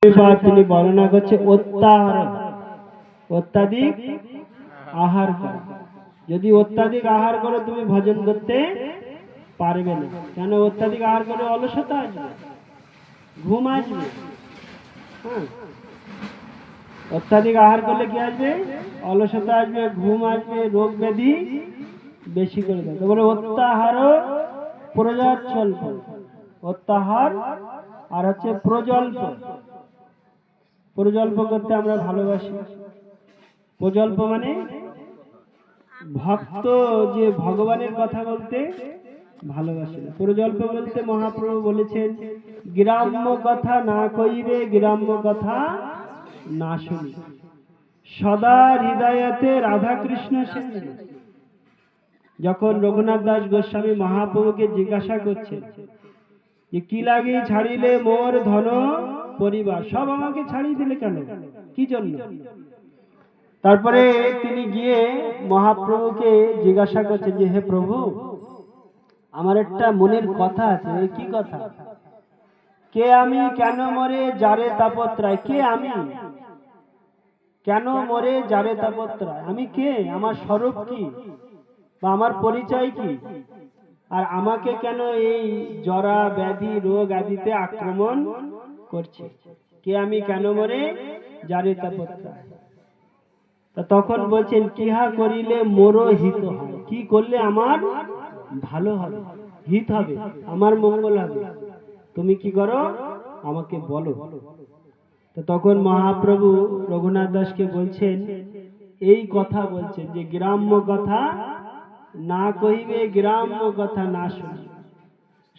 তিনি বর্ণনা করছে অত্যাধিক আহার করো। যদি অত্যাধিক আহার করো তুমি ভজন করতে পারবে না। কেন? অত্যাধিক আহার করে অলসতা আসবে, ঘুম আসবে। হ্যাঁ, অত্যাধিক আহার করলে কি আসবে? অলসতা আসবে, ঘুম আসবে, রোগ ব্যাধি বেশি করে দেয়। তো বলে অত্যাহার প্রজল্প, অত্যাহার আর হচ্ছে প্রজল্প। প্রজল্প করতে আমরা ভালোবাসি। প্রজল্প মানে ভক্ত যে ভগবানের কথা বলতে ভালোবাসে। প্রজল্প বলতে মহাপ্রভু বলেছেন, গ্রাম্য কথা না কইবে, গ্রাম্য কথা না শুনি, সদা হৃদয়তে রাধা কৃষ্ণ সেন। যখন রঘুনাথ দাস গোস্বামী মহাপ্রভুকে জিজ্ঞাসা করছেন যে কি লাগি ছাড়িলে মোর ধন পরিবার, সব আমাকে ছাড়িয়ে দিলে কেন, কি জন্য? তারপরে তিনি গিয়ে মহাপ্রভুকে জিজ্ঞাসা করছেন যে হে প্রভু, আমার একটা মনের কথা আছে। কি কথা? কে আমি, কেন মরে যারে তাপত্রায়? কে আমি, কেন মরে যারে তাপত্রায়? আমি কে, আমার স্বরূপ কি, বা আমার পরিচয় কি, আর আমাকে কেন এই জরা ব্যাধি রোগ আদিতে আক্রমণ করছে? কে আমি, কেন মরে যারে তাপত্রায়? তখন বলছেন, কিহা করিলে মোর হিত হয়? কি করলে আমার ভালো হবে, হিত হবে, আমার মঙ্গল হবে, তুমি কি করো আমাকে বলো। তো তখন মহাপ্রভু রঘুনাথ দাসকে বলছেন, এই কথা বলছেন যে গ্রাম্য কথা না কহিবে, গ্রাম্য কথা না শুনি,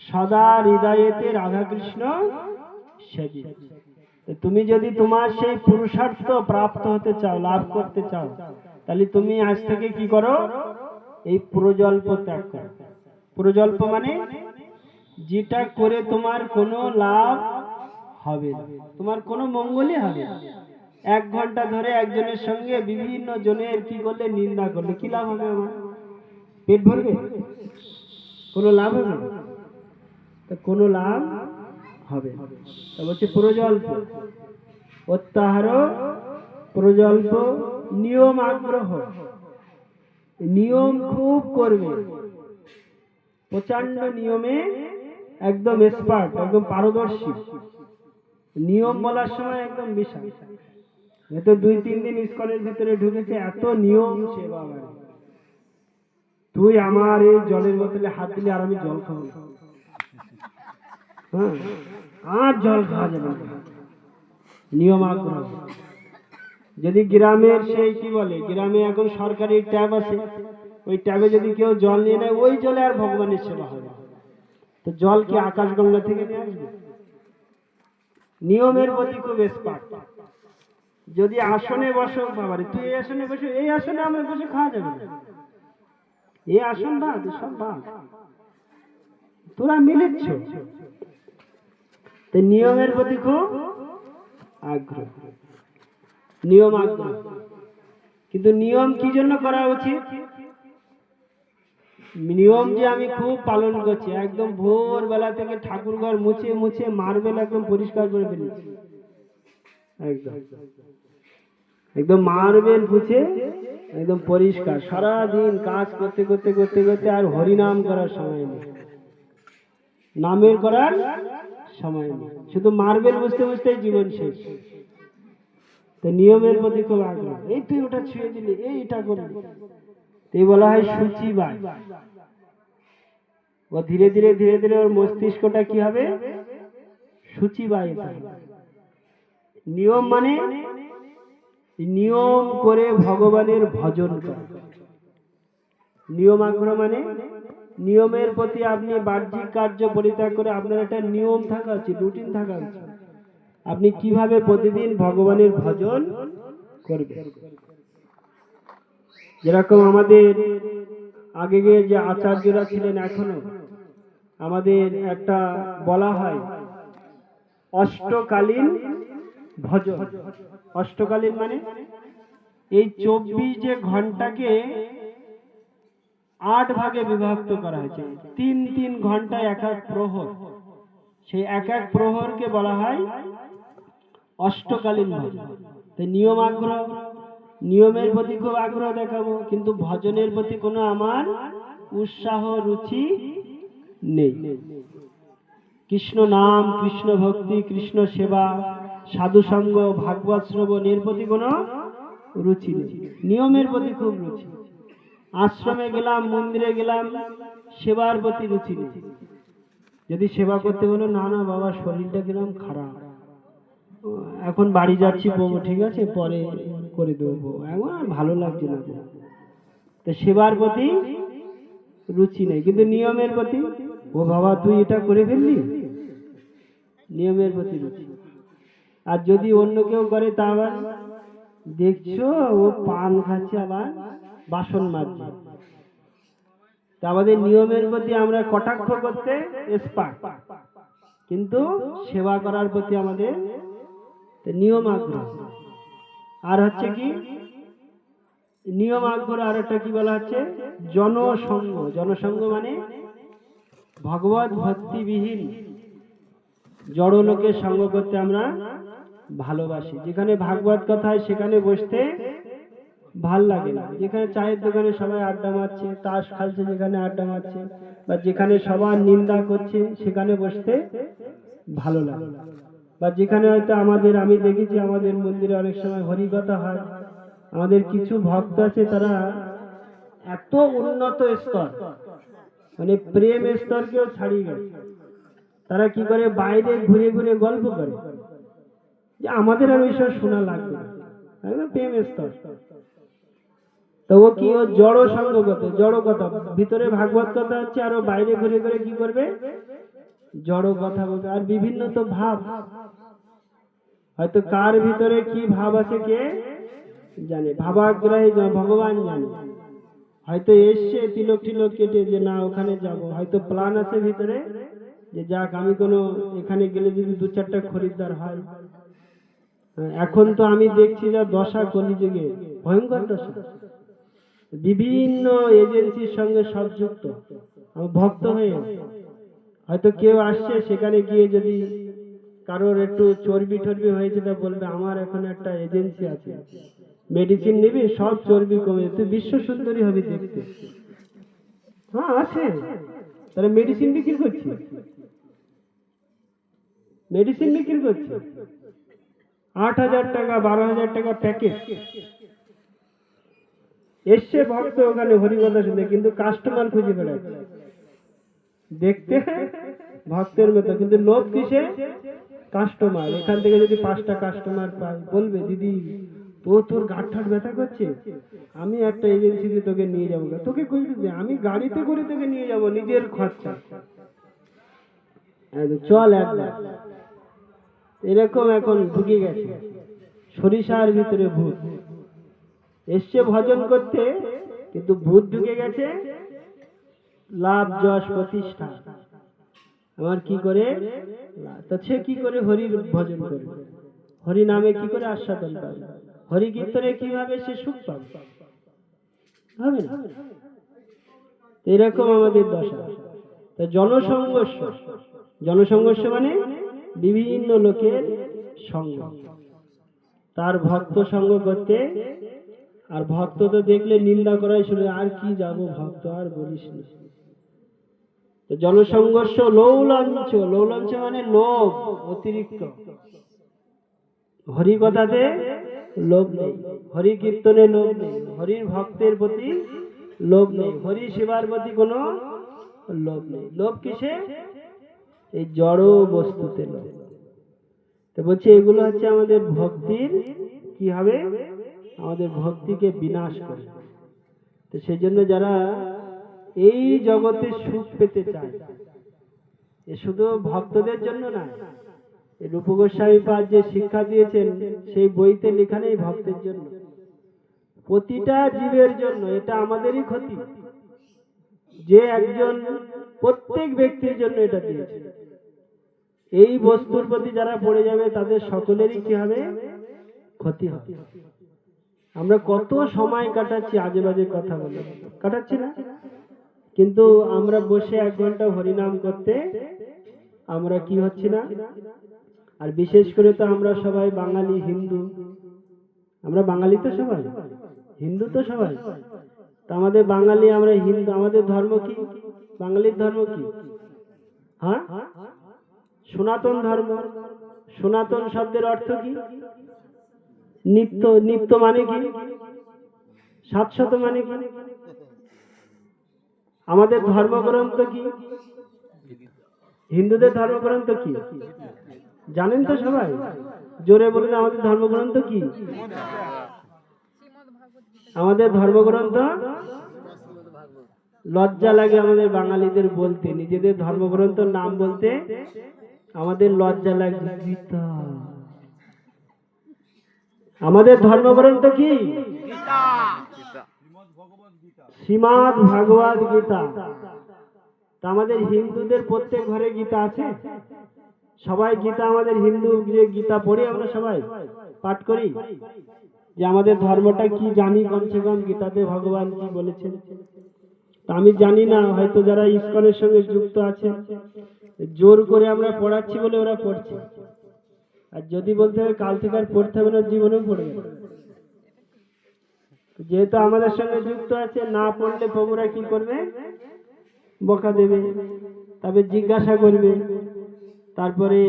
সদা হৃদয়েতে রাধা কৃষ্ণ সেবিবে। তুমি যদি তোমার সেই পুরুষার্থ প্রাপ্ত হতে চাও, লাভ করতে চাও, তাহলে তুমি আজ থেকে কি করো? এই প্রজল্প ত্যাগ করো। প্রজল্প মানে যেটা করে তোমার কোনো লাভ হবে না, তোমার কোনো মঙ্গলই হবে না। 1 ঘন্টা ধরে একজনের সঙ্গে বিভিন্ন জনের কি করলে, নিন্দা করলে কি লাভ হবে? আমার পেট ভরবে? কোনো লাভ হবে? তা কোনো লাভ হবে। তা বলছে প্রজল্প, অত্যাহার প্রজল্প, নিয়ম আগ্রহ, নিয়ম খুব করবে, প্রচন্ড নিয়মে একদম এক্সপার্ট, একদম পারদর্শী। নিয়ম বলার সময় একদম বিশাল। এত 2-3 দিন ইস্কনের ভিতরে ঢুকেছে, এত নিয়ম সে বাবা। তুই আমার এই জলের বোতলে হাত দিলে আর আমি জল খাবো, হ্যাঁ, আর জল খাওয়া যাবে না। নিয়ম আগ্রহ। যদি গ্রামের সেই কি বলে, গ্রামে এখন সরকারি ট্যাব আছে, ওই ট্যাবে যদি কেউ জল নিয়ে নেয়, ওই জলে আর ভগবানের সেবা হবে। তো জল কি আকাশ গঙ্গা থেকে নিয়ে আসবে? নিয়মের প্রতি খুব এক্সপার্ট। যদি আসনে বসো, বাবারে তুই এই আসনে বসে, এই আসনে আমরা বসে খাওয়া যাবে না, এই আসন বাদ, সব বাদ, তোরা মিলিচ্ছ। তো নিয়মের প্রতি খুব আগ্রহ, নিয়ম আগ্রহ। কিন্তু নিয়ম কি জন্য করা উচিত? নিয়ম যে আমি খুব পালন করছি, একদম ভোরবেলা থেকে ঠাকুর ঘর মুছে মুছে মার্বেল একদম পরিষ্কার করে ফেলেছি, একদম একদম মার্বেল মুছে একদম পরিষ্কার। সারাদিন কাজ করতে করতে করতে করতে আর হরিনাম করার সময় নেই, নামের করার সময় নেই, শুধু মার্বেল বুঝতে বুঝতেই জীবন শেষ। তো নিয়মের প্রতি খুব আগ্রহ। এই তুই ওটা ছুঁয়ে দিলি, এই এটা করলি, এই বলা হয় সূচিবাদ। ও ধীরে ধীরে ধীরে ধীরে ওর মস্তিষ্কটা কি হবে? সূচিবাহিত হবে। নিয়ম মানে নিয়ম করে ভগবানের ভজন করা। নিয়ম আগ্রহ মানে নিয়মের প্রতি আপনি বাহ্যিক কার্য পরিত্যাগ করে আপনার একটা নিয়ম থাকা উচিত, রুটিন থাকা উচিত। আপনি কিভাবে প্রতিদিন ভগবানের ভজন করবেন। যেরকম আমাদের আগে যে আচার্যরা ছিলেন, এখনো আমাদের একটা বলা হয় অষ্টকালীন ভজন। অষ্টকালীন মানে এই 24 ঘন্টাকে 8 ভাগে বিভক্ত করা হয়েছে। 3 ঘন্টায় এক এক প্রহর, সেই এক এক প্রহরকে বলা হয় অষ্টকালীন ভজন। তাই নিয়ম আগ্রহ, নিয়মের প্রতি খুব আগ্রহ দেখাবো, কিন্তু ভজনের প্রতি কোনো আমার উৎসাহ রুচি নেই। কৃষ্ণ নাম, কৃষ্ণ ভক্তি, কৃষ্ণ সেবা, সাধু সঙ্গ, ভাগবত শ্রবণ এর প্রতি কোনো রুচি নেই। নিয়মের প্রতি খুব রুচি। আশ্রমে গেলাম, মন্দিরে গেলাম, সেবার প্রতি রুচি নেই। যদি সেবা করতে বলো, না না বাবা শরীরটা কিরকম খারাপ, এখন বাড়ি যাচ্ছি প্রভু, ঠিক আছে পরে করে দেবো, এখন আর ভালো লাগছে না। তো সেবার প্রতি রুচি নেই, কিন্তু নিয়মের প্রতি, ও বাবা তুই এটা করে ফেললি, নিয়মের প্রতি রুচি। আর যদি অন্য কেউ করে তা আবার দেখছো ও পান খাচ্ছে আবার বাসন মাজছে। তা আমাদের নিয়মের প্রতি আমরা কটাক্ষ করতে এক্সপার্ট, কিন্তু সেবা করার প্রতি আমাদের নিয়ম আগ্রহ। আর হচ্ছে কি নিয়ম আগ্রহ, আর একটা কি বলা হচ্ছে জনসঙ্গ। জনসঙ্গ মানে ভগবত ভক্তিবিহীন জড় লোকের সঙ্গ করতে আমরা ভালোবাসি। যেখানে ভাগবত কথা হয় সেখানে বসতে ভাল লাগে না। যেখানে চায়ের দোকানে সবাই আড্ডা মারছে, তাস খেলছে, যেখানে আড্ডা মারছে, বা যেখানে সবার নিন্দা করছে সেখানে বসতে ভালো লাগে। বা যেখানে হয়তো আমি দেখেছি আমাদের মন্দিরে অনেক সময় হরিকথা হয়, আমাদের কিছু ভক্ত আছে তারা এত উন্নত স্তর, মানে প্রেম স্তরকেও ছাড়িয়ে গেছে। তারা কি করে বাইরে ঘুরে ঘুরে গল্প করে যে আমাদের আর ওইসব শোনা লাগবে না, প্রেম স্তর। তো ও কি, ও জড় সঙ্গ করতে, জড় কথা, ভিতরে ভাগবত কথা হচ্ছে আর ও বাইরে ঘুরে ঘুরে কি করবে, জড় কথা বলবে। আর বিভিন্ন তো ভাব, হয়তো কার ভিতরে কি ভাব আছে কে জানে, ভাবাগ্রাহী ভগবান জানে। হয়তো এসছে তিলক টিলক কেটে যে না ওখানে যাব, হয়তো প্ল্যান আছে ভিতরে যে যাক আমি কোনো এখানে গেলে যদি দু চারটা খরিদ্দার হয়। এখন তো আমি দেখছি যা দশা কলিযুগে, ভয়ঙ্কর দশা, বিভিন্ন এজেন্সির সঙ্গে সব যুক্ত। ভক্ত হয়ে হয়তো কেউ আসছে, সেখানে গিয়ে যদি কারোর একটু চর্বি টর্বি হয়েছে তা বলবে আমার এখন একটা এজেন্সি আছে, মেডিসিন নিবি সব চর্বি কমে, তুই বিশ্ব সুন্দরী হবি দেখতে। হ্যাঁ আছে, তাহলে মেডিসিন বিক্রি করছি, মেডিসিন বিক্রি করছি 8,000 টাকা 12,000 টাকা প্যাকেজ। এসছে ভক্ত ওখানে হরিকথা শুনে, কিন্তু কাস্টমার খুঁজে বেড়াচ্ছে দেখতে ভক্তের মতো, কিন্তু লোভ কিসে, কাস্টমার। এখান থেকে যদি 5টা কাস্টমার পাই, বলবে দিদি তোর গাঁট ঠাট ব্যথা করছে, আমি একটা এজেন্সিতে তোকে নিয়ে যাবো। তোকে কইতে আমি গাড়িতে করে তোকে নিয়ে যাবো, নিজের খরচা, চল একবার। এরকম এখন ঢুকে গেছে সরিষার ভিতরে ভূত। এসছে ভজন করতে, কিন্তু ভূত ঢুকে গেছে লাভ যশ প্রতিষ্ঠা। আমার কি করে, তো সে কি করে হরির ভজন করবে, হরি নামে কি করে আস্বাদন পাবে, হরি কীর্তনে কিভাবে সে সুখ পাবে, হবে না। এরকম আমাদের দশা। তো জনসংঘর্ষ, জনসংঘর্ষ মানে বিভিন্ন লোকের সঙ্গ, তার ভক্ত সঙ্গ করতে। আর ভক্ত তো দেখলে নিন্দা করাই শুনে, আর কি যাব ভক্ত, আর বলিস না। জনসংঘর্ষ, লৌলাঞ্চ, লৌলাঞ্চ মানে লোভ অতিরিক্ত। হরি কথাতে লোভ নেই, হরি কীর্তনে লোভ নেই, হরির ভক্তের প্রতি লোভ নেই, হরি সেবার প্রতি কোনো লোভ নেই। লোভ কিসে, এই জড় বস্তুতে লোভ। তো বলছে এগুলো হচ্ছে আমাদের ভক্তির কি হবে, আমাদের ভক্তিকে বিনাশ করে। তো সেই জন্য যারা এই জগতে সুখ পেতে চায়, এ শুধু ভক্তদের জন্য না, রূপ গোস্বামী পাদ যে শিক্ষা দিয়েছেন সেই বইতে লেখা নেই ভক্তের জন্য, প্রতিটা জীবের জন্য। এটা আমাদেরই ক্ষতি যে একজন প্রত্যেক ব্যক্তির জন্য এটা দিয়েছে। এই বস্তুর প্রতি যারা পড়ে যাবে তাদের সকলেরই কি হবে, ক্ষতি হবে। আমরা কত সময় কাটাচ্ছি আজে বাজে কথা বলে, কাটাচ্ছি না? কিন্তু আমরা বসে 1 ঘন্টা হরিনাম করতে আমরা কি হচ্ছি না, আর বিশেষ করে তো আমরা সবাই বাঙালি হিন্দু, আমরা বাঙালি তো সবাই, হিন্দু তো সবাই। তো আমাদের বাঙালি, আমরা হিন্দু, আমাদের ধর্ম কি? বাঙালির ধর্ম কি? হ্যাঁ, সনাতন ধর্ম। সনাতন শব্দের অর্থ কি? নিত্য। নিত্য মানে কি? শাশ্বত মানে কি? আমাদের ধর্মগ্রন্থ কি? হিন্দুদের ধর্মগ্রন্থ কি জানেন তো সবাই? জোরে বলুন, আমাদের ধর্মগ্রন্থ কি? আমাদের ধর্মগ্রন্থ, লজ্জা লাগে আমাদের বাঙালিদের বলতে, নিজেদের ধর্মগ্রন্থের নাম বলতে আমাদের লজ্জা লাগে। গীতা। আমাদের ধর্মগ্রন্থ কি? শ্রীমদ্ ভাগবত গীতা। তা আমাদের হিন্দুদের প্রত্যেক ঘরে গীতা আছে। সবাই গীতা, আমাদের হিন্দু যে গীতা পড়ি, আমরা সবাই পাঠ করি যে আমাদের ধর্মটা কি জানি, কমসে কম গীতাতে ভগবান কি বলেছেন। তা আমি জানি না, হয়তো যারা ইসকনের সঙ্গে যুক্ত আছে জোর করে আমরা পড়াচ্ছি বলে ওরা পড়ছে। আর যদি বলতে হবে কাল থেকে আর পড়তে হবে না, জীবনেও পড়বে না। যেহেতু আমাদের সঙ্গে যুক্ত আছে, না পড়লে প্রভুরা কি করবে? বকা দেবে, তবে জিজ্ঞাসা করবে। তারপরে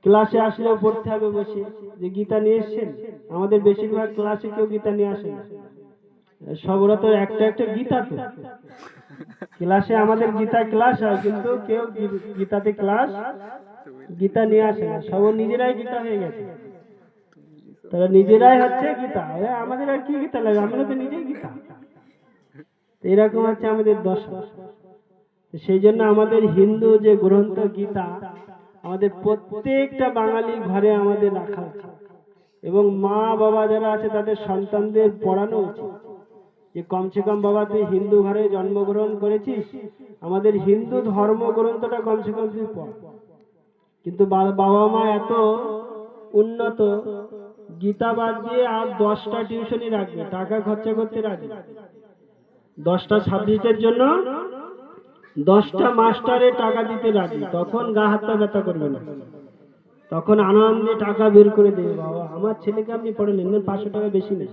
ক্লাসে আসলেও পড়তে হবে বসে যে গীতা নিয়ে এসছেন। আমাদের বেশিরভাগ ক্লাসে কেউ গীতা নিয়ে আসে না, সবরা তো একটা একটা গীতা। তো ক্লাসে আমাদের গীতা ক্লাস হয়, কিন্তু কেউ গীতাতে ক্লাস গীতা নিয়ে আসে না, সব নিজেরাই গীতা হয়ে গেছে। তারা নিজেরাই হচ্ছে গীতা। আমাদের আর কি গীতা লাগে, আমরা তো নিজেই গীতা। এরকম হচ্ছে আমাদের দশা। সেই জন্য আমাদের হিন্দু যে গ্রন্থ গীতা, আমাদের প্রত্যেকটা বাঙালি ঘরে আমাদের রাখা উচিত, এবং মা বাবা যারা আছে তাদের সন্তানদের পড়ানো উচিত যে কমসে কম বাবা তুই হিন্দু ঘরে জন্মগ্রহণ করেছিস, আমাদের হিন্দু ধর্ম গ্রন্থটা কমসে কম তুই পড়। কিন্তু বাবা মা এত উন্নত, গীতা বাদ দিয়ে আর 10টা টিউশনই রাখবে, টাকা খরচা করতে রাখবে। 10টা সাবজেক্টের জন্য 10টা মাস্টারে টাকা দিতে রাজি, তখন গা হাত পা ব্যথা করবে না, তখন আনন্দে টাকা বের করে দেবে। বাবা আমার ছেলেকে আপনি পড়ালেন, 500 টাকা বেশি নেই।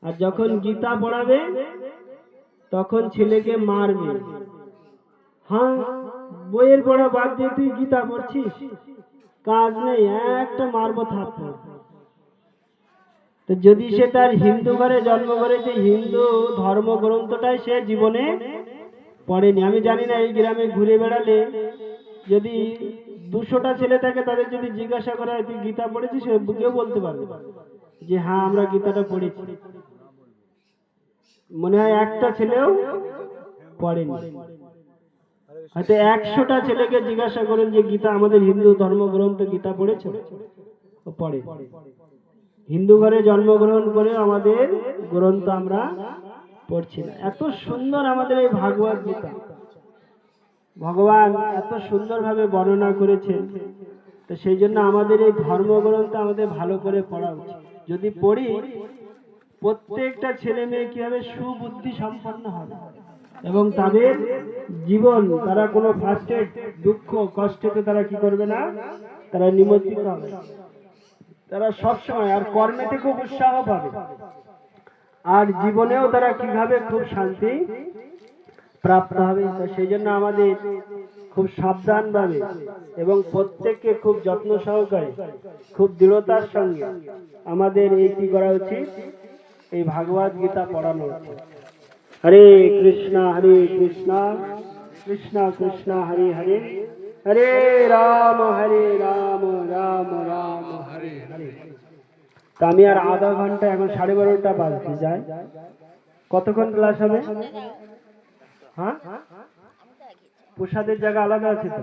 আর যখন গীতা পড়াবে তখন ছেলেকে মারবে। হ্যাঁ, বইয়ের পড়া বাদ দিয়ে তুই গীতা পড়ছিস, কাজ নেই, একটা মারবো থাপ্পড়। তো যদি সে তার হিন্দু ঘরে জন্ম করেছে, হিন্দু ধর্মগ্রন্থটাই সে জীবনে পড়েনি। আমি জানি না এই গ্রামে ঘুরে বেড়ালে যদি 200টা ছেলে থাকে, তাদের যদি জিজ্ঞাসা করা হয় তুই গীতা পড়েছিস, কেউ বলতে পারবে যে হ্যাঁ আমরা গীতাটা পড়েছি। মনে হয় একটা ছেলেও পড়েনি। হয়তো 100টা ছেলেকে জিজ্ঞাসা করেন যে গীতা, আমাদের হিন্দু ধর্মগ্রন্থ গীতা পড়েছো? ও পড়ে। হিন্দু ঘরে জন্মগ্রহণ করে আমাদের গ্রন্থ আমরা পড়ছি না। এত সুন্দর আমাদের এই ভাগবত গীতা, ভগবান এত সুন্দরভাবে বর্ণনা করেছেন। তো সেই জন্য আমাদের এই ধর্মগ্রন্থ আমাদের ভালো করে পড়া উচিত। যদি পড়ি, প্রত্যেকটা ছেলে মেয়ে কি হবে? সুবুদ্ধি সম্পন্ন হবে, এবং তাদের জীবন, তারা কোনো ফার্স্টে দুঃখ কষ্টেতে তারা কি করবে না, তারা নিমজ্জিত হবে। তারা সবসময় আর কর্মেতে খুব উৎসাহ পাবে, আর জীবনেও তারা কিভাবে খুব শান্তি প্রাপ্ত হবে। তো সেই জন্য আমাদের খুব সাবধানভাবে এবং প্রত্যেককে খুব যত্ন সহকারে, খুব দৃঢ়তার সঙ্গে আমাদের এই কি করা উচিত? এই ভাগবত গীতা পড়ানো উচিত। হরে কৃষ্ণ কৃষ্ণ কৃষ্ণ হরে হরে, হরে রাম রাম রাম হরে হরে। তা আমি আর আধা ঘন্টা, এখন 12:30টা বাজতে যায়। কতক্ষণ ক্লাস হবে? হ্যাঁ, প্রসাদের জায়গা আলাদা আছে তো?